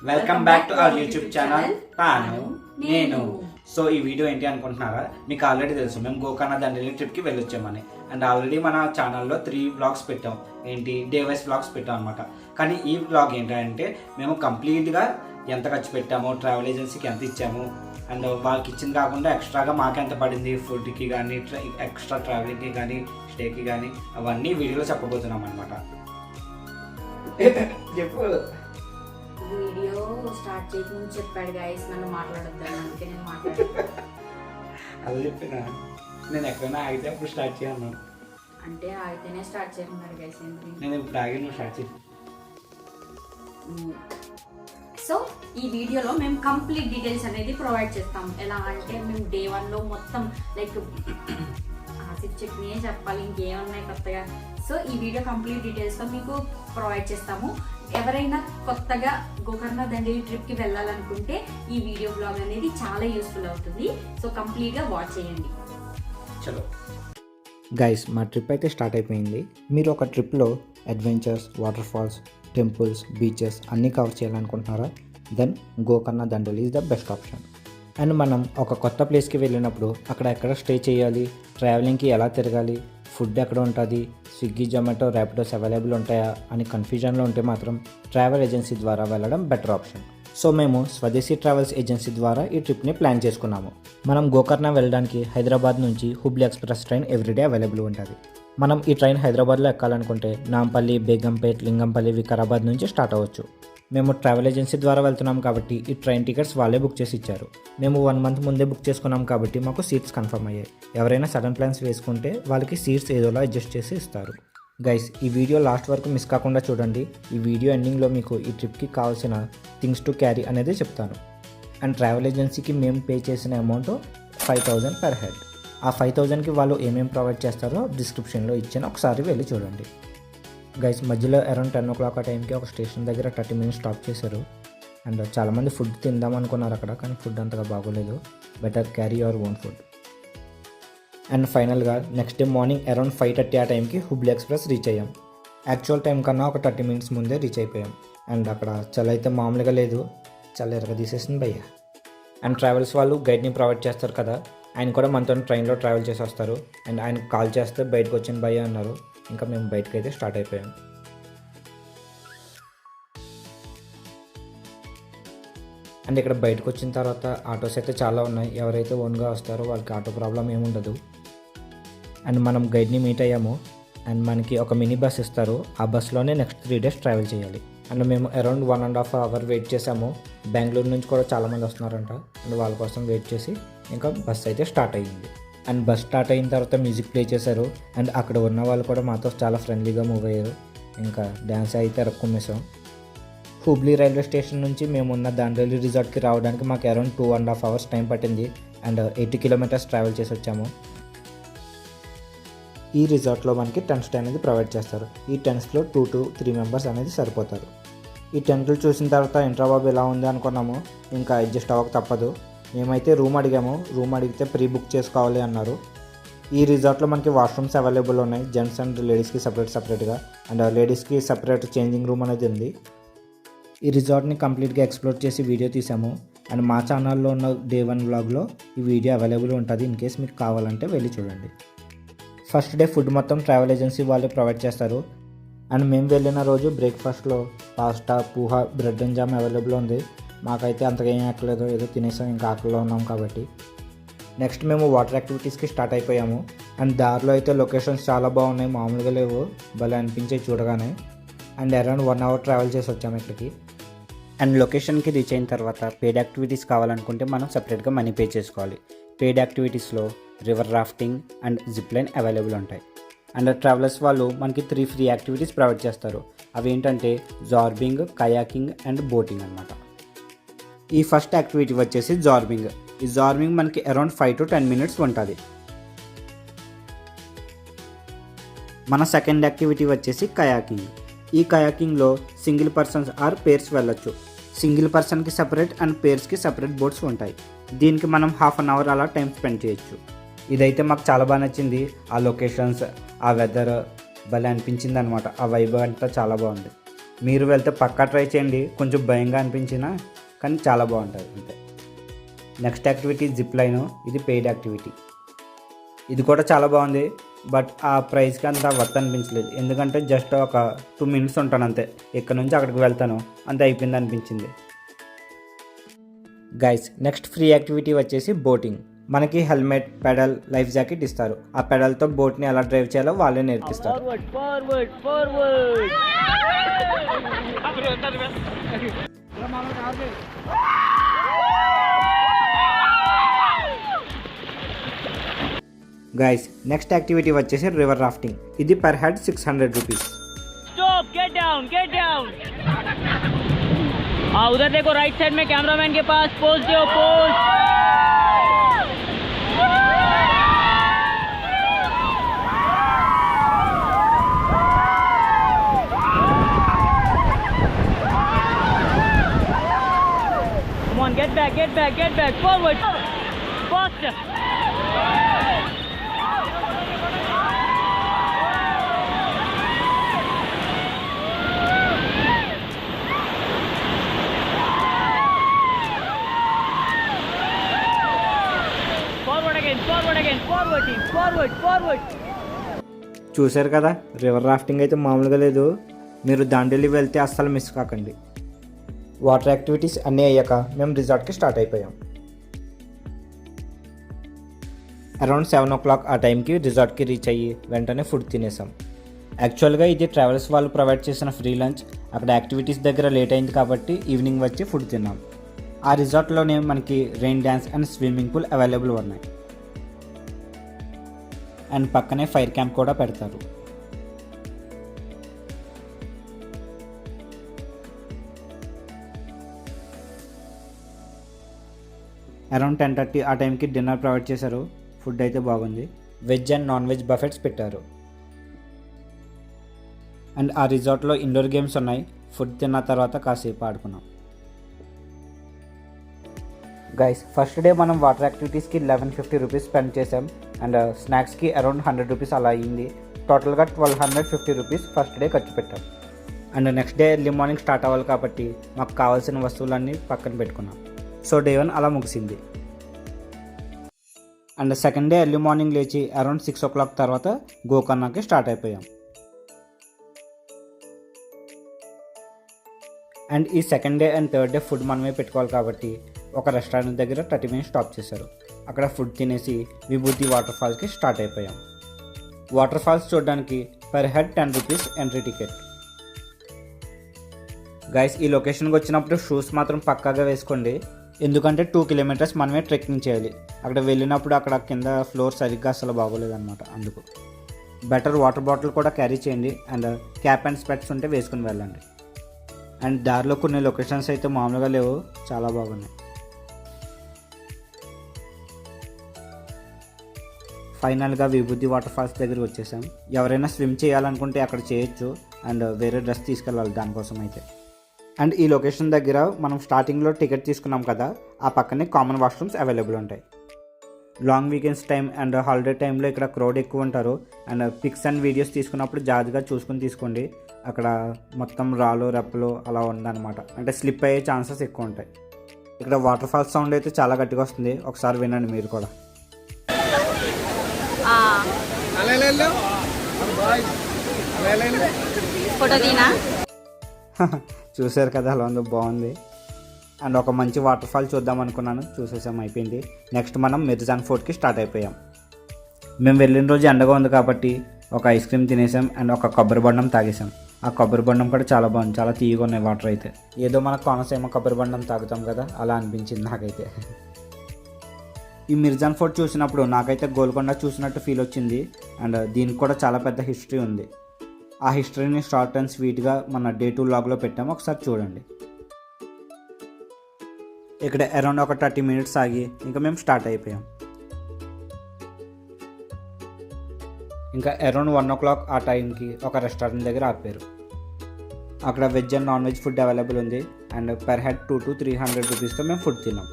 Welcome back to our YouTube channel తాను నేను. So ఈ వీడియో ఏంటి అనుకుంటున్నారా? మీకు ఆల్రెడీ తెలుసు మేము గోకర్ణ దండేలి ట్రిప్కి వెళ్ళొచ్చామని. అండ్ ఆల్రెడీ మన ఛానల్లో 3 వ్లాగ్స్ పెట్టాం. ఏంటి డే వైస్ వ్లాగ్స్ పెట్టాం అనమాట. కానీ ఈ వ్లాగ్ ఏంటంటే మేము కంప్లీట్గా ఎంత ఖర్చు పెట్టామో, ట్రావెల్ ఏజెన్సీకి ఎంత ఇచ్చాము, అండ్ వాళ్ళకి ఇచ్చింది కాకుండా ఎక్స్ట్రాగా మాకు ఎంత పడింది, ఫుడ్కి కానీ ఎక్స్ట్రా ట్రావెలింగ్కి కానీ స్టేకి కానీ అవన్నీ వీడియోలో చెప్పబోతున్నాం అనమాట. చెప్పు. వీడియో స్టార్ట్ చేయకముందు చెప్పాడు గైస్ నన్ను మాట్లాడొద్దని, అందుకే నేను మాట్లాడాను. అది చెప్పినా నేను ఎక్కడైనా ఆగితే అప్పుడు స్టార్ట్ చేయను అంటే ఆగితేనే స్టార్ట్ చేయమన్నారు గైస్. నేను ఇప్పుడు ఆగి నువ్వు స్టార్ట్ చేయి. సో ఈ వీడియోలో మేము కంప్లీట్ డీటెయిల్స్ అనేది ప్రొవైడ్ చేస్తాం. ఎలా అంటే మేము డే 1లో మొత్తం లైక్ ఆసిఫ్ చట్నీయే చెప్పాలి, ఇంకేమున్నాయి కొత్తగా. సో ఈ వీడియో కంప్లీట్ డీటెయిల్స్తో మీకు ప్రొవైడ్ చేస్తాము. ఎవరైనా కొత్తగా గోకర్ణ దండేలి ట్రిప్కి వెళ్ళాలనుకుంటే ఈ వీడియో బ్లాగ్ అనేది చాలా యూస్ఫుల్ అవుతుంది. సో కంప్లీట్గా వాచ్ చేయండి. చలో గైస్, మా ట్రిప్ అయితే స్టార్ట్ అయిపోయింది. మీరు ఒక ట్రిప్లో adventures, water falls, temples, beaches అన్నీ కవర్ చేయాలనుకుంటున్నారా? Then Gokarna Dandeli is the best option. And మనం ఒక కొత్త ప్లేస్కి వెళ్ళినప్పుడు అక్కడ ఎక్కడ స్టే చేయాలి, ట్రావెలింగ్కి ఎలా తిరగాలి, ఫుడ్ ఎక్కడ ఉంటుంది, స్విగ్గీ, జొమాటో, ర్యాపిడోస్ అవైలబుల్ ఉంటాయా అని కన్ఫ్యూజన్లో ఉంటే మాత్రం ట్రావెల్ ఏజెన్సీ ద్వారా వెళ్ళడం బెటర్ ఆప్షన్. సో మేము స్వదేశీ ట్రావెల్స్ ఏజెన్సీ ద్వారా ఈ ట్రిప్ని ప్లాన్ చేసుకున్నాము. మనం గోకర్ణ వెళ్ళడానికి హైదరాబాద్ నుంచి Hubli express train everyday available ఉంటుంది. మనం ఈ ట్రైన్ హైదరాబాద్లో ఎక్కాలనుకుంటే నాంపల్లి, బేగంపేట్, లింగంపల్లి, వికారాబాద్ నుంచి స్టార్ట్ అవ్వచ్చు. మేము ట్రావెల్ ఏజెన్సీ ద్వారా వెళ్తున్నాం కాబట్టి ఈ ట్రైన్ టికెట్స్ వాళ్ళే బుక్ చేసి ఇచ్చారు. మేము 1 మంత్ ముందే బుక్ చేసుకున్నాం కాబట్టి మాకు సీట్స్ కన్ఫర్మ్ అయ్యాయి. ఎవరైనా సడన్ ప్లాన్స్ వేసుకుంటే వాళ్ళకి సీట్స్ ఏదోలా అడ్జస్ట్ చేసి ఇస్తారు. గైస్, ఈ వీడియో లాస్ట్ వరకు మిస్ కాకుండా చూడండి. ఈ వీడియో ఎండింగ్లో మీకు ఈ ట్రిప్కి కావాల్సిన థింగ్స్ టు క్యారీ అనేది చెప్తాను. అండ్ ట్రావెల్ ఏజెన్సీకి మేము పే చేసిన అమౌంట్ 5,000 పర్ హెడ్. ఆ 5,000కి వాళ్ళు ఏమేమి ప్రొవైడ్ చేస్తారో డిస్క్రిప్షన్లో ఇచ్చాను, ఒకసారి వెళ్ళి చూడండి. గైస్, మధ్యలో అరౌండ్ 10 o'clock ఆ టైంకి ఒక స్టేషన్ దగ్గర 30 minutes స్టాప్ చేశారు. అండ్ చాలామంది ఫుడ్ తిందాం అనుకున్నారు అక్కడ, కానీ ఫుడ్ అంతగా బాగోలేదు. Better carry your own food. And ఫైనల్గా నెక్స్ట్ డే మార్నింగ్ అరౌండ్ 5:30 ఆ టైంకి హుబ్లీ ఎక్స్ప్రెస్ రీచ్ అయ్యాం. యాక్చువల్ టైం కన్నా ఒక 30 minutes ముందే రీచ్ అయిపోయాం. అండ్ అక్కడ చలి అయితే మామూలుగా లేదు, చలి ఎరగ తీసేసింది భయ్య. అండ్ ట్రావెల్స్ వాళ్ళు గైడ్ని ప్రొవైడ్ చేస్తారు కదా, ఆయన కూడా మనతో ట్రైన్లో ట్రావెల్ చేసి వస్తారు. అండ్ ఆయన కాల్ చేస్తే బయటకు వచ్చిన భయ్య అన్నారు. ఇంకా మేము బయటకు అయితే స్టార్ట్ అయిపోయాం. అండ్ ఇక్కడ బయటకు వచ్చిన తర్వాత ఆటోస్ అయితే చాలా ఉన్నాయి. ఎవరైతే ఓన్గా వస్తారో వాళ్ళకి ఆటో ప్రాబ్లం ఏముండదు. అండ్ మనం గైడ్ని మీట్ అయ్యాము. అండ్ మనకి ఒక మినీ బస్ ఇస్తారు. ఆ బస్లోనే నెక్స్ట్ 3 days ట్రావెల్ చేయాలి. అండ్ మేము అరౌండ్ 1.5 hour వెయిట్ చేసాము. బెంగళూరు నుంచి కూడా చాలామంది వస్తున్నారంట. అండ్ వాళ్ళ కోసం వెయిట్ చేసి ఇంకా బస్ అయితే స్టార్ట్ అయ్యింది. అండ్ బస్ స్టార్ట్ అయిన తర్వాత మ్యూజిక్ ప్లే చేశారు. అండ్ అక్కడ ఉన్న వాళ్ళు కూడా మాతో చాలా ఫ్రెండ్లీగా మూవ్ అయ్యారు. ఇంకా డ్యాన్స్ అయితే రక్కుమ్మేసాం. హుబ్లీ రైల్వే స్టేషన్ నుంచి మేమున్న దండేలి రిసార్ట్కి రావడానికి మాకు అరౌండ్ 2.5 hours టైం పట్టింది. అండ్ 80 kilometers ట్రావెల్ చేసి వచ్చాము. ఈ రిసార్ట్లో మనకి టెంట్ స్టే అనేది ప్రొవైడ్ చేస్తారు. ఈ టెంట్స్లో 2 to 3 members అనేది సరిపోతారు. ఈ టెంట్లు చూసిన తర్వాత ఇంట్రా బాబు ఎలా ఉంది అనుకున్నాము. ఇంకా అడ్జస్ట్ అవ్వక తప్పదు. మేమైతే రూమ్ అడిగాము. రూమ్ అడిగితే ప్రీ బుక్ చేసుకోవాలి అన్నారు. ఈ రిసార్ట్లో మనకి వాష్రూమ్స్ అవైలబుల్ ఉన్నాయి, జెంట్స్ అండ్ లేడీస్కి సపరేట్గా. అండ్ లేడీస్కి సపరేట్ చేంజింగ్ రూమ్ అనేది ఉంది. ఈ రిసార్ట్ని కంప్లీట్గా ఎక్స్ప్లోర్ చేసి వీడియో తీసాము. అండ్ మా ఛానల్లో ఉన్న డే 1 వ్లాగ్లో ఈ వీడియో అవైలబుల్ ఉంటుంది. ఇన్ కేస్ మీకు కావాలంటే వెళ్ళి చూడండి. ఫస్ట్ డే ఫుడ్ మొత్తం ట్రావెల్ ఏజెన్సీ వాళ్ళే ప్రొవైడ్ చేస్తారు. అండ్ మేము వెళ్ళిన రోజు బ్రేక్ఫాస్ట్లో pasta, poha, bread and jam available ఉంది. మాకైతే అంతగా ఏం ఎక్కలేదు, ఏదో తినేసాం, ఇంకా ఆకలిలో ఉన్నాం కాబట్టి. నెక్స్ట్ మేము వాటర్ యాక్టివిటీస్కి స్టార్ట్ అయిపోయాము. అండ్ దారిలో అయితే లొకేషన్స్ చాలా బాగున్నాయి, మామూలుగా లేవు, భలే అనిపించే చూడగానే. అండ్ అరౌండ్ 1 hour ట్రావెల్ చేసి వచ్చాము ఇక్కడికి. అండ్ లొకేషన్కి రీచ్ అయిన తర్వాత పెయిడ్ యాక్టివిటీస్ కావాలనుకుంటే మనం సపరేట్గా మనీ పే చేసుకోవాలి. పెయిడ్ యాక్టివిటీస్లో river rafting and zip line available ఉంటాయి. అండ్ ట్రావెలర్స్ వాళ్ళు మనకి 3 free యాక్టివిటీస్ ప్రొవైడ్ చేస్తారు. అవి ఏంటంటే జార్బింగ్, కయాకింగ్ అండ్ బోటింగ్ అనమాట. ఈ ఫస్ట్ యాక్టివిటీ వచ్చేసి జార్బింగ్. ఈ జార్బింగ్ మనకి అరౌండ్ 5 to 10 minutes ఉంటుంది. మన సెకండ్ యాక్టివిటీ వచ్చేసి కయాకింగ్. ఈ కయాకింగ్లో సింగిల్ పర్సన్స్ ఆర్ పేర్స్ వెళ్ళొచ్చు. సింగిల్ పర్సన్కి సపరేట్ అండ్ పేర్స్కి సపరేట్ బోట్స్ ఉంటాయి. దీనికి మనం 1/2 hour అలా టైం స్పెండ్ చేయొచ్చు. ఇదైతే మాకు చాలా బాగా నచ్చింది. ఆ లొకేషన్స్, ఆ వెదర్ భలే అనిపించింది అనమాట. ఆ వైబ్ అంతా చాలా బాగుంది. మీరు వెళ్తే పక్కా ట్రై చేయండి. కొంచెం భయంగా అనిపించినా కానీ చాలా బాగుంటుంది అంతే. Next activity zip line. ఇది పెయిడ్ యాక్టివిటీ. ఇది కూడా చాలా బాగుంది, బట్ ఆ ప్రైస్కి అంత వర్త్ అనిపించలేదు. ఎందుకంటే జస్ట్ ఒక 2 minutes ఉంటాను అంతే. ఇక్కడ నుంచి అక్కడికి వెళ్తాను అంతే, అయిపోయింది అనిపించింది. గైస్ నెక్స్ట్ ఫ్రీ యాక్టివిటీ వచ్చేసి బోటింగ్. మనకి హెల్మెట్, పెడల్, లైఫ్ జాకెట్ ఇస్తారు. ఆ పెడల్తో బోట్ని ఎలా డ్రైవ్ చేయాలో వాళ్ళే నేర్పిస్తారు. గైస్ నెక్స్ట్ యాక్టివిటీ వచ్చేసి రివర్ రాఫ్టింగ్. ఇది per head 600 rupees. Stop! Get down! Get down! उधर देखो राइट साइड में कैमरामैन के पास पोज दो, pose. Come on, get back, get back, get back, forward, faster. Forward. చూశారు కదా, రివర్ రాఫ్టింగ్ అయితే మామూలుగా లేదు. మీరు దాండేలి వెళ్తే అస్సలు మిస్ కాకండి. వాటర్ యాక్టివిటీస్ అన్నీ అయ్యాక మేము రిసార్ట్కి స్టార్ట్ అయిపోయాం. అరౌండ్ 7 o'clock ఆ టైంకి రిసార్ట్కి రీచ్ అయ్యి వెంటనే ఫుడ్ తినేసాం. యాక్చువల్గా ఇది ట్రావెల్స్ వాళ్ళు ప్రొవైడ్ చేసిన ఫ్రీ లంచ్. అక్కడ యాక్టివిటీస్ దగ్గర లేట్ అయింది కాబట్టి ఈవినింగ్ వచ్చి ఫుడ్ తిన్నాం. ఆ రిసార్ట్లోనే మనకి rain dance and swimming pool available ఉన్నాయి. అండ్ పక్కనే ఫైర్ క్యాంప్ కూడా పెడతారు. అరౌండ్ 10:30 ఆ టైంకి డిన్నర్ ప్రొవైడ్ చేశారు. ఫుడ్ అయితే బాగుంది. Veg and non veg Buffett's పెట్టారు. అండ్ ఆ రిసార్ట్లో ఇండోర్ గేమ్స్ ఉన్నాయి. ఫుడ్ తిన్న తర్వాత కాసేపు ఆడుకున్నాం. గైస్ ఫస్ట్ డే మనం వాటర్ యాక్టివిటీస్కి 1150 రూపీస్ స్పెండ్ చేసాం. అండ్ స్నాక్స్కి అరౌండ్ 100 రూపీస్ అలా అయ్యింది. టోటల్గా 1250 రూపీస్ ఫస్ట్ డే ఖర్చు పెట్టాం. And next day early morning start అవ్వాలి కాబట్టి మాకు కావాల్సిన వస్తువులన్నీ పక్కన పెట్టుకున్నాం. సో డే 1 అలా ముగిసింది. And second day early morning లేచి అరౌండ్ 6 o'clock తర్వాత గోకర్ణకి స్టార్ట్ అయిపోయాం. అండ్ ఈ second day and third day food మనమే పెట్టుకోవాలి కాబట్టి ఒక రెస్టారెంట్ దగ్గర 30 minutes స్టాప్ చేశారు. అక్కడ ఫుడ్ తినేసి విభూతి వాటర్ ఫాల్స్కి స్టార్ట్ అయిపోయాం. వాటర్ ఫాల్స్ చూడడానికి per head 10 rupees entry ticket. Guys ఈ లొకేషన్కి వచ్చినప్పుడు షూస్ మాత్రం పక్కాగా వేసుకోండి. ఎందుకంటే 2 kilometers మనమే ట్రెక్కింగ్ చేయాలి. అక్కడ వెళ్ళినప్పుడు అక్కడ కింద ఫ్లోర్ సరిగ్గా అసలు బాగోలేదన్నమాట. అందుకు బెటర్ వాటర్ బాటిల్ కూడా క్యారీ చేయండి. అండ్ క్యాప్ అండ్ స్పెట్స్ ఉంటే వేసుకుని వెళ్ళండి. అండ్ దారిలో కొన్ని లొకేషన్స్ అయితే మామూలుగా లేవు, చాలా బాగున్నాయి. ఫైనల్గా విభూతి వాటర్ ఫాల్స్ దగ్గరికి వచ్చేసాం. ఎవరైనా స్విమ్ చేయాలనుకుంటే అక్కడ చేయొచ్చు. అండ్ వేరే డ్రెస్ తీసుకెళ్ళాలి దానికోసం అయితే. అండ్ ఈ లొకేషన్ దగ్గర మనం స్టార్టింగ్లో టికెట్ తీసుకున్నాం కదా, ఆ పక్కనే కామన్ వాష్రూమ్స్ అవైలబుల్ ఉంటాయి. Long weekends time and holiday టైంలో ఇక్కడ క్రౌడ్ ఎక్కువ ఉంటారు. అండ్ పిక్స్ అండ్ వీడియోస్ తీసుకున్నప్పుడు జాగ్రత్తగా చూసుకుని తీసుకోండి. అక్కడ మొత్తం రాళ్ళు రెప్పలు అలా ఉందన్నమాట. అంటే స్లిప్ అయ్యే ఛాన్సెస్ ఎక్కువ ఉంటాయి. ఇక్కడ వాటర్ ఫాల్స్ సౌండ్ అయితే చాలా గట్టిగా వస్తుంది. ఒకసారి వినండి మీరు కూడా. ఫోటో తీనా? చూసారు కదా అలా ఉందో, బాగుంది. అండ్ ఒక మంచి వాటర్ ఫాల్ చూద్దాం అనుకున్నాను, చూసేసాం, అయిపోయింది. నెక్స్ట్ మనం మిర్జాన్ ఫోర్ట్కి స్టార్ట్ అయిపోయాం. మేము వెళ్ళిన రోజు ఎండగా ఉంది కాబట్టి ఒక ఐస్ క్రీమ్ తినేసాం అండ్ ఒక కొబ్బరి బొండం తాగేసాం. ఆ కొబ్బరి బొండం కూడా చాలా బాగుంది, చాలా తీయగా ఉన్నాయి వాటర్ అయితే. ఏదో మన కోనసీమ కొబ్బరి బొండం తాగుతాం కదా, అలా అనిపించింది నాకైతే. ఈ మిర్జాన్ ఫోర్ట్ చూసినప్పుడు నాకైతే గోల్కొండ చూసినట్టు ఫీల్ వచ్చింది. అండ్ దీనికి కూడా చాలా పెద్ద హిస్టరీ ఉంది. ఆ హిస్టరీని షార్ట్ అండ్ స్వీట్గా మన డే 2 వ్లాగ్లో పెట్టాము, ఒకసారి చూడండి. ఇక్కడ అరౌండ్ ఒక 30 minutes ఆగి ఇంకా మేము స్టార్ట్ అయిపోయాం. ఇంకా అరౌండ్ 1 o'clock ఆ టైంకి ఒక రెస్టారెంట్ దగ్గర ఆపారు. అక్కడ veg and non veg food available ఉంది. అండ్ పర్ హెడ్ 200 to 300 రూపీస్తో మేము ఫుడ్ తిన్నాం.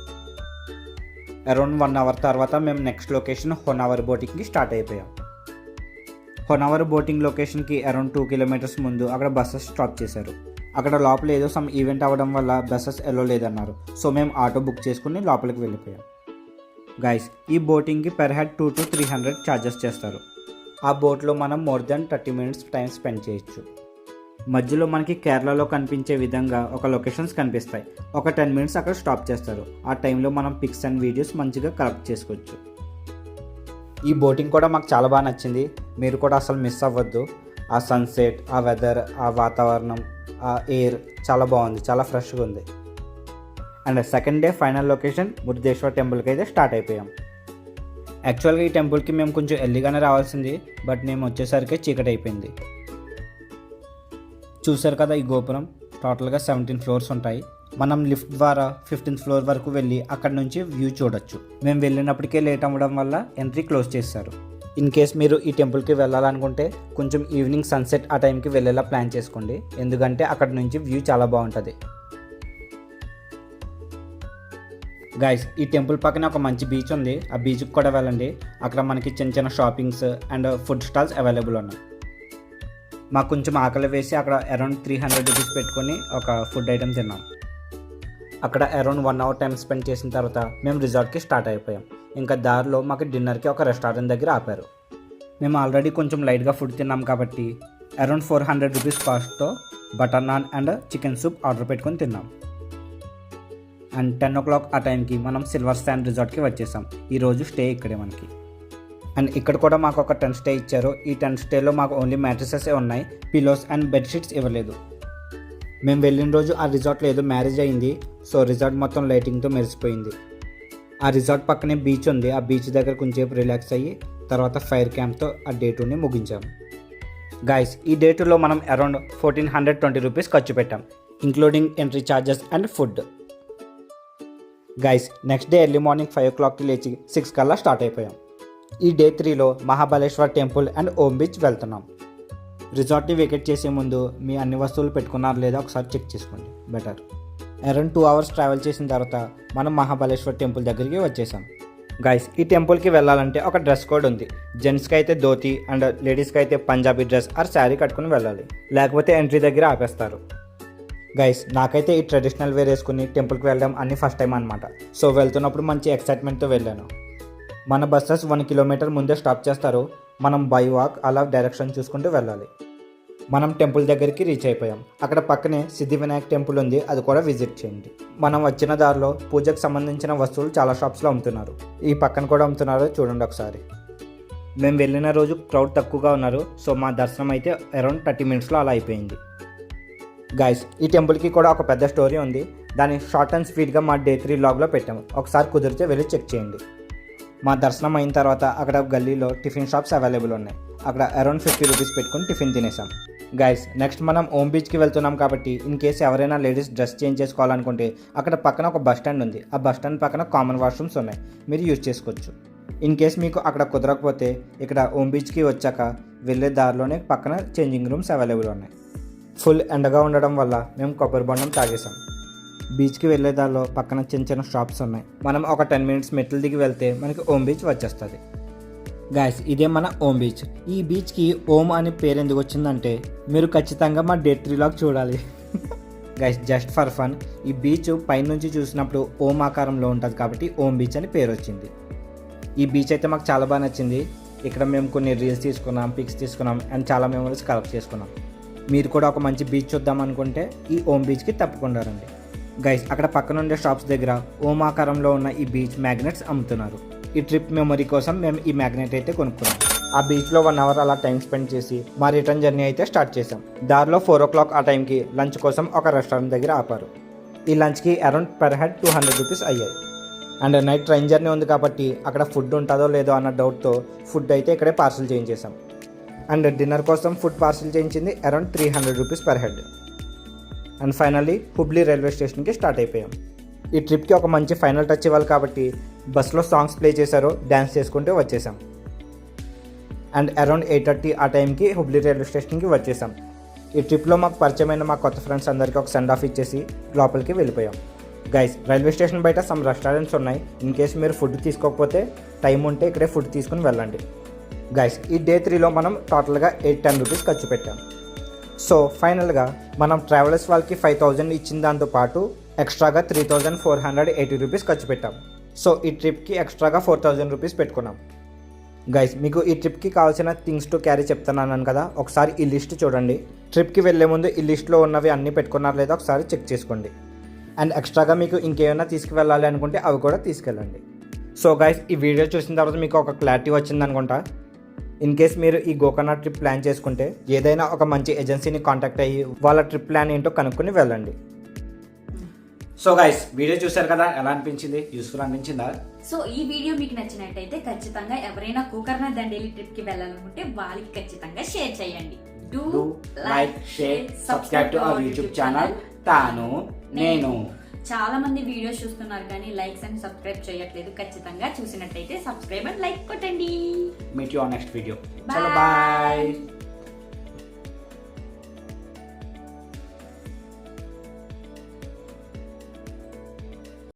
అరౌండ్ 1 hour తర్వాత మేము నెక్స్ట్ లొకేషన్ హోనావర్ బోటింగ్కి స్టార్ట్ అయిపోయాం. హోనావర్ బోటింగ్ లొకేషన్కి అరౌండ్ 2 kilometers ముందు అక్కడ బస్సెస్ స్టాప్ చేశారు. అక్కడ లోపల ఏదో సమ్ ఈవెంట్ అవ్వడం వల్ల బస్సెస్ ఎల్లో లేదన్నారు. సో మేము ఆటో బుక్ చేసుకుని లోపలికి వెళ్ళిపోయాం. గైస్, ఈ బోటింగ్కి పెర్ హెడ్ 200 to 300 ఛార్జెస్ చేస్తారు. ఆ బోట్లో మనం more than 30 minutes time spend చేయొచ్చు. మధ్యలో మనకి కేరళలో కనిపించే విధంగా ఒక లొకేషన్స్ కనిపిస్తాయి. ఒక 10 minutes అక్కడ స్టాప్ చేస్తారు. ఆ టైంలో మనం పిక్స్ అండ్ వీడియోస్ మంచిగా కలెక్ట్ చేసుకోవచ్చు. ఈ బోటింగ్ కూడా మాకు చాలా బాగా నచ్చింది. మీరు కూడా అసలు మిస్ అవ్వద్దు. ఆ సన్సెట్, ఆ వెదర్, ఆ వాతావరణం, ఆ ఎయిర్ చాలా బాగుంది, చాలా ఫ్రెష్గా ఉంది. And second day final location Murudeshwar టెంపుల్కి అయితే స్టార్ట్ అయిపోయాం. యాక్చువల్గా ఈ టెంపుల్కి మేము కొంచెం ఎర్లీగానే రావాల్సింది, బట్ మేము వచ్చేసరికి చీకటి అయిపోయింది. చూసారు కదా ఈ గోపురం, టోటల్గా 17 floors ఉంటాయి. మనం లిఫ్ట్ ద్వారా 15th floor వరకు వెళ్ళి అక్కడ నుంచి వ్యూ చూడొచ్చు. మేము వెళ్ళినప్పటికే లేట్ అవ్వడం వల్ల ఎంట్రీ క్లోజ్ చేశారు. ఇన్ కేస్ మీరు ఈ టెంపుల్కి వెళ్ళాలనుకుంటే కొంచెం ఈవినింగ్ సన్సెట్ ఆ టైంకి వెళ్ళేలా ప్లాన్ చేసుకోండి, ఎందుకంటే అక్కడ నుంచి వ్యూ చాలా బాగుంటుంది. గైస్, ఈ టెంపుల్ పక్కన ఒక మంచి బీచ్ ఉంది. ఆ బీచ్కి కూడా వెళ్ళండి. అక్కడ మనకి చిన్న చిన్న shoppings and food stalls available ఉన్నాయి. మాకు కొంచెం ఆకలి వేసి అక్కడ అరౌండ్ 300 rupees పెట్టుకొని ఒక ఫుడ్ ఐటమ్ తిన్నాం. అక్కడ అరౌండ్ 1 hour టైం స్పెండ్ చేసిన తర్వాత మేము రిసార్ట్కి స్టార్ట్ అయిపోయాం. ఇంకా దారిలో మాకు డిన్నర్కి ఒక రెస్టారెంట్ దగ్గర ఆపారు. మేము ఆల్రెడీ కొంచెం లైట్గా ఫుడ్ తిన్నాం కాబట్టి అరౌండ్ 400 rupees కాస్ట్తో butter naan and chicken soup order పెట్టుకొని తిన్నాం. అండ్ 10 o'clock ఆ టైంకి మనం సిల్వర్ శాండ్ రిసార్ట్కి వచ్చేసాం. ఈరోజు స్టే ఇక్కడే మనకి. అండ్ ఇక్కడ కూడా మాకు ఒక 10 స్టే ఇచ్చారు. ఈ 10 స్టేలో మాకు ఓన్లీ మ్యాట్రిసెస్ ఉన్నాయి, పిలోస్ అండ్ బెడ్షీట్స్ ఇవ్వలేదు. మేము వెళ్ళిన రోజు ఆ రిసార్ట్లో ఏదో మ్యారేజ్ అయింది, సో రిసార్ట్ మొత్తం లైటింగ్తో మెరిసిపోయింది. ఆ రిసార్ట్ పక్కనే బీచ్ ఉంది. ఆ బీచ్ దగ్గర కొంచెంసేపు రిలాక్స్ అయ్యి తర్వాత ఫైర్ క్యాంప్తో ఆ డే 2ని ముగించాము. గైస్, ఈ డే 2లో మనం అరౌండ్ 1420 rupees ఖర్చు పెట్టాం, including entry charges and food. Guys, next day early morning 5 o'clockకి లేచి 6 కల్లా స్టార్ట్ అయిపోయాం. ఈ డే 3లో Mahabaleshwar temple and Om beach వెళ్తున్నాం. రిసార్ట్ని వెకేట్ చేసే ముందు మీ అన్ని వస్తువులు పెట్టుకున్నారా లేదా ఒకసారి చెక్ చేసుకోండి, బెటర్. అరౌండ్ 2 hours ట్రావెల్ చేసిన తర్వాత మనం మహాబలేశ్వర్ టెంపుల్ దగ్గరికి వచ్చేసాం. గైస్, ఈ టెంపుల్కి వెళ్ళాలంటే ఒక డ్రెస్ కోడ్ ఉంది. జెంట్స్కి అయితే ధోతి అండ్ లేడీస్కి అయితే పంజాబీ డ్రెస్ ఆర్ శారీ కట్టుకుని వెళ్ళాలి, లేకపోతే ఎంట్రీ దగ్గర ఆపేస్తారు. గైస్, నాకైతే ఈ ట్రెడిషనల్ వేర్ వేసుకుని టెంపుల్కి వెళ్ళడం అన్ని ఫస్ట్ టైం అనమాట. సో వెళ్తున్నప్పుడు మంచి ఎక్సైట్మెంట్తో వెళ్ళాను. మన బస్సెస్ 1 kilometer ముందే స్టాప్ చేస్తారు. మనం బై వాక్ అలా డైరెక్షన్ చూసుకుంటూ వెళ్ళాలి. మనం టెంపుల్ దగ్గరికి రీచ్ అయిపోయాం. అక్కడ పక్కనే సిద్ధి వినాయక్ టెంపుల్ ఉంది, అది కూడా విజిట్ చేయండి. మనం వచ్చిన దారిలో పూజకు సంబంధించిన వస్తువులు చాలా షాప్స్లో అమ్ముతున్నారు. ఈ పక్కన కూడా అమ్ముతున్నారు, చూడండి ఒకసారి. మేము వెళ్ళిన రోజు క్రౌడ్ తక్కువగా ఉన్నారు, సో మా దర్శనం అయితే అరౌండ్ 30 minutesలో అలా అయిపోయింది. గైస్, ఈ టెంపుల్కి కూడా ఒక పెద్ద స్టోరీ ఉంది. దాన్ని షార్ట్ అండ్ స్వీట్గా మా డే 3 vlogలో పెట్టాము. ఒకసారి కుదిరితే వెళ్ళి చెక్ చేయండి. మా దర్శనం అయిన తర్వాత అక్కడ గల్లీలో టిఫిన్ షాప్స్ అవైలబుల్ ఉన్నాయి. అక్కడ అరౌండ్ 50 rupees పెట్టుకుని టిఫిన్ తినేసాం. గైస్, నెక్స్ట్ మనం ఓం బీచ్కి వెళ్తున్నాం కాబట్టి ఇన్ కేసు ఎవరైనా లేడీస్ డ్రెస్ చేంజ్ చేసుకోవాలనుకుంటే అక్కడ పక్కన ఒక బస్ స్టాండ్ ఉంది. ఆ బస్ స్టాండ్ పక్కన కామన్ వాష్రూమ్స్ ఉన్నాయి, మీరు యూజ్ చేసుకోవచ్చు. ఇన్ కేస్ మీకు అక్కడ కుదరకపోతే ఇక్కడ ఓం బీచ్కి వచ్చాక వెళ్ళే దారిలోనే పక్కన చేంజింగ్ రూమ్స్ అవైలబుల్ ఉన్నాయి. ఫుల్ ఎండగా ఉండడం వల్ల మేము కొబ్బరి బొండం తాగేసాం. బీచ్కి వెళ్ళే దారిలో పక్కన చిన్న చిన్న షాప్స్ ఉన్నాయి. మనం ఒక 10 minutes మెట్లు దిగి వెళ్తే మనకి ఓం బీచ్ వచ్చేస్తుంది. గాయస్, ఇదే మన ఓం బీచ్. ఈ బీచ్కి ఓం అనే పేరు ఎందుకు వచ్చిందంటే మీరు ఖచ్చితంగా మా డే 3 vlog చూడాలి. గైస్, జస్ట్ ఫర్ ఫన్, ఈ బీచ్ పైనుంచి చూసినప్పుడు ఓం ఆకారంలో ఉంటుంది కాబట్టి ఓం బీచ్ అని పేరు వచ్చింది. ఈ బీచ్ అయితే మాకు చాలా బాగా నచ్చింది. ఇక్కడ మేము కొన్ని రీల్స్ తీసుకున్నాం, పిక్స్ తీసుకున్నాం అండ్ చాలా మెమరీస్ కలెక్ట్ చేసుకున్నాం. మీరు కూడా ఒక మంచి బీచ్ చూద్దాం అనుకుంటే ఈ ఓం బీచ్కి తప్పకుండా రండి. గైస్, అక్కడ పక్కన ఉండే షాప్స్ దగ్గర ఓం ఆకారంలో ఉన్న ఈ బీచ్ మ్యాగ్నెట్స్ అమ్ముతున్నారు. ఈ ట్రిప్ మెమరీ కోసం మేము ఈ మ్యాగ్నెట్ అయితే కొనుక్కున్నాం. ఆ బీచ్లో 1 hour అలా టైం స్పెండ్ చేసి మా రిటర్న్ జర్నీ అయితే స్టార్ట్ చేసాం. దారిలో 4 o'clock ఆ టైంకి లంచ్ కోసం ఒక రెస్టారెంట్ దగ్గర ఆపారు. ఈ లంచ్కి అరౌండ్ పర్ హెడ్ 200 rupees అయ్యాయి. అండ్ నైట్ ట్రైన్ జర్నీ ఉంది కాబట్టి అక్కడ ఫుడ్ ఉంటుందో లేదో అన్న డౌట్తో ఫుడ్ అయితే ఇక్కడే పార్సల్ చేయించేసాం. అండ్ డిన్నర్ కోసం ఫుడ్ పార్సల్ చేయించింది around 300 rupees per head. And finally Hubli railway స్టేషన్కి స్టార్ట్ అయిపోయాం. ఈ ట్రిప్కి ఒక మంచి ఫైనల్ టచ్ ఇవ్వాలి కాబట్టి బస్లో సాంగ్స్ ప్లే చేశారు, డ్యాన్స్ చేసుకుంటూ వచ్చేసాం. అండ్ అరౌండ్ 8:30 ఆ టైంకి హుబ్లీ రైల్వే స్టేషన్కి వచ్చేసాం. ఈ ట్రిప్లో మాకు పరిచయమైన మా కొత్త ఫ్రెండ్స్ అందరికీ ఒక సెండ్ ఆఫ్ ఇచ్చేసి లోపలికి వెళ్ళిపోయాం. గైస్, రైల్వే స్టేషన్ బయట సమ్ రెస్టారెంట్స్ ఉన్నాయి. ఇన్ కేసు మీరు ఫుడ్ తీసుకోకపోతే టైం ఉంటే ఇక్కడే ఫుడ్ తీసుకుని వెళ్ళండి. గైస్, ఈ డే 3లో మనం టోటల్గా 810 rupees ఖర్చు పెట్టాం. సో ఫైనల్గా మనం ట్రావెలర్స్ వాళ్ళకి 5000 ఇచ్చిన దాంతో పాటు ఎక్స్ట్రాగా 3480 రూపీస్ ఖర్చు పెట్టాం. సో ఈ ట్రిప్కి ఎక్స్ట్రాగా 4000 రూపీస్ పెట్టుకున్నాం. గైస్ మీకు ఈ ట్రిప్కి కావాల్సిన థింగ్స్ టు క్యారీ చెప్తున్నాను కదా, ఒకసారి ఈ లిస్ట్ చూడండి. ట్రిప్కి వెళ్ళే ముందు ఈ లిస్ట్లో ఉన్నవి అన్నీ పెట్టుకున్నారు లేదా ఒకసారి చెక్ చేసుకోండి. అండ్ ఎక్స్ట్రాగా మీకు ఇంకేమైనా తీసుకువెళ్ళాలి అనుకుంటే అవి కూడా తీసుకెళ్ళండి. సో గైస్ ఈ వీడియో చూసిన తర్వాత మీకు ఒక క్లారిటీ వచ్చింది అనుకుంటా. ఇన్ కేస్ మీరు ఈ గోకర్ణ ట్రిప్ ప్లాన్ చేసుకుంటే ఏదైనా ఒక మంచి ఏజెన్సీని కాంటాక్ట్ అయ్యి వాళ్ళ ట్రిప్ ప్లాన్ ఏంటో కనుక్కొని వెళ్ళండి. సో గైస్ వీడియో చూసారు కదా, ఎలా అనిపించింది? యూస్ఫుల్ అనిపించిందా? సో ఈ వీడియో మీకు నచ్చినట్టయితే ఖచ్చితంగా ఎవరైనా గోకర్ణ దండేలి ట్రిప్ కి వెళ్ళాలనుకుంటే వాళ్ళకి ఖచ్చితంగా షేర్ చేయండి. Do like, share, subscribe to our YouTube channel తాను నేను. చాలా మంది వీడియోస్ చూస్తున్నారు కానీ లైక్స్ అండ్ సబ్స్క్రైబ్ చేయట్లేదు. ఖచ్చితంగా చూసినట్టయితే సబ్స్క్రైబ్ అండ్ లైక్ కొట్టండి. Meet you on next video. Bye. Chalo bye.